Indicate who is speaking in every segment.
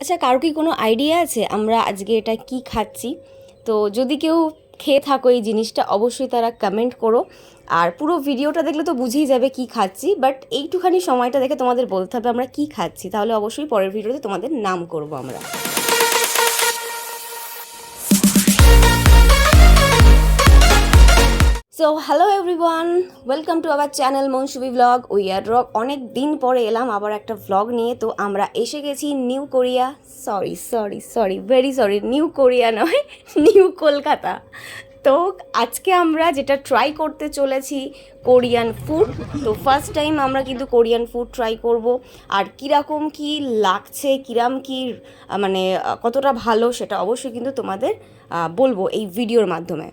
Speaker 1: আচ্ছা, কারো কি কোনো আইডিয়া আছে আমরা আজকে এটা কি খাচ্ছি? তো যদি কেউ খেয়ে থাকো এই জিনিসটা, অবশ্যই তারা কমেন্ট করো। আর পুরো ভিডিওটা দেখলে তো বুঝেই যাবে কি খাচ্ছি, বাট এইটুখানি সময়টা দেখে তোমাদের বলতে হবে আমরা কি খাচ্ছি, তাহলে অবশ্যই পরের ভিডিওতে তোমাদের নাম করব আমরা। So hello everyone, welcome to our channel Monsubi blog we are rock. অনেক দিন পরে এলাম আবার একটা ব্লগ নিয়ে। তো আমরা এসে গেছি new Korea, very sorry, new Korea নয়, নিউ কলকাতা। তো আজকে আমরা যেটা ট্রাই করতে চলেছি কোরিয়ান ফুড। তো ফার্স্ট টাইম আমরা কিন্তু কোরিয়ান ফুড ট্রাই করব। আর কীরকম কি লাগছে, কিরম কি মানে কতটা ভালো, সেটা অবশ্যই কিন্তু তোমাদের বলবো এই ভিডিওর মাধ্যমে।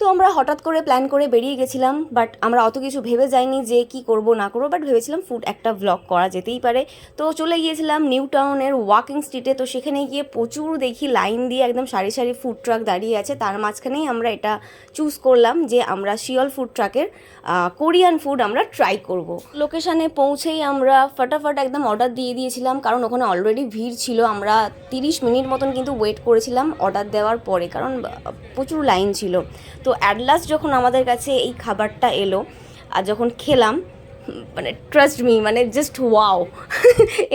Speaker 1: তো আমরা হঠাৎ করে প্ল্যান করে বেরিয়ে গেছিলাম, বাট আমরা অত কিছু ভেবে যাইনি যে কি করব না করবো, বাট ভেবেছিলাম ফুড একটা ভ্লগ করা যেতেই পারে। তো চলে গিয়েছিলাম নিউ টাউনের ওয়াকিং স্ট্রিটে। তো সেখানে গিয়ে প্রচুর দেখি লাইন দিয়ে একদম সারি সারি ফুড ট্রাক দাঁড়িয়ে আছে। তার মাঝখানেই আমরা এটা চুজ করলাম যে আমরা শিওল ফুড ট্রাকের কোরিয়ান ফুড আমরা ট্রাই করব। লোকেশানে পৌঁছেই আমরা ফটাফট একদম অর্ডার দিয়ে দিয়েছিলাম, কারণ ওখানে অলরেডি ভিড় ছিল। আমরা 30 মিনিট মতন কিন্তু ওয়েট করেছিলাম অর্ডার দেওয়ার পরে, কারণ প্রচুর লাইন ছিল। তো অ্যাট লাস্ট যখন আমাদের কাছে এই খাবারটা এলো আর যখন খেলাম, মানে ট্রাস্ট মি, মানে জাস্ট ওয়াও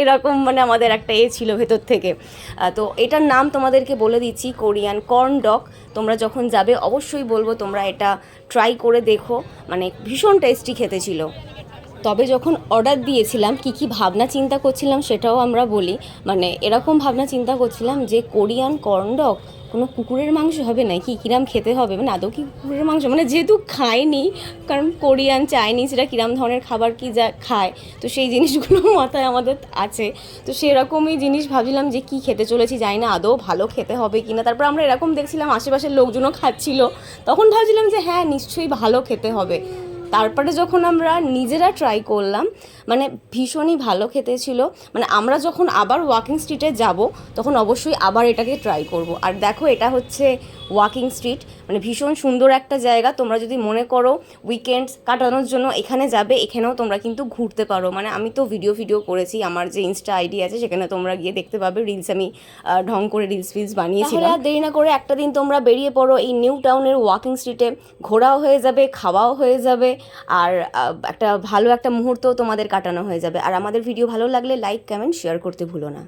Speaker 1: এরকম মানে আমাদের একটা ছিল ভেতর থেকে। তো এটার নাম তোমাদেরকে বলে দিচ্ছি, কোরিয়ান কর্ন ডগ। তোমরা যখন যাবে অবশ্যই বলবো তোমরা এটা ট্রাই করে দেখো, মানে ভীষণ টেস্টি খেতে ছিল। তবে যখন অর্ডার দিয়েছিলাম কী কী ভাবনা চিন্তা করছিলাম সেটাও আমরা বলি। মানে এরকম ভাবনা চিন্তা করছিলাম যে কোরিয়ান কর্ন ডগ কোনো কুকুরের মাংস হবে নাকি, কিরাম খেতে হবে, মানে আদৌ কি কুকুরের মাংস, মানে যেহেতু খাইনি, কারণ কোরিয়ান চাইনিজরা কিরাম ধরনের খাবার কি যা খায়, তো সেই জিনিসগুলো মাথায় আমাদের আছে। তো সেরকমই জিনিস ভাবছিলাম যে কি খেতে চলেছি, জানি না আদৌ ভালো খেতে হবে কি না। তারপর আমরা এরকম দেখছিলাম আশেপাশের লোকজনও খাচ্ছিল, তখন ভাবছিলাম যে হ্যাঁ নিশ্চয়ই ভালো খেতে হবে। তারপরে যখন আমরা নিজেরা ট্রাই করলাম, মানে ভীষণই ভালো খেতে ছিল। মানে আমরা যখন আবার ওয়াকিং স্ট্রিটে যাব তখন অবশ্যই আবার এটাকে ট্রাই করব। আর দেখো এটা হচ্ছে ওয়াকিং স্ট্রিট, মানে ভীষণ সুন্দর একটা জায়গা। তোমরা যদি মনে করো উইকেন্ডস কাটানোর জন্য এখানে যাবে, এখানেও তোমরা কিন্তু ঘুরতে পারো। মানে আমি তো ভিডিও করেছি, আমার যে ইনস্টা আইডি আছে সেখানে তোমরা গিয়ে দেখতে পাবে। রিলস আমি ঢং করে রিলস বানিয়েছিলাম। আর দেরি না করে একটা দিন তোমরা বেরিয়ে পড়ো এই নিউ টাউনের ওয়াকিং স্ট্রিটে, ঘোরাও হয়ে যাবে, খাওয়াও হয়ে যাবে, আর একটা ভালো একটা মুহূর্ত তোমাদের কাটানো হয়ে যাবে। আর আমাদের ভিডিও ভালো লাগলে লাইক, কমেন্ট, শেয়ার করতে ভুলো না।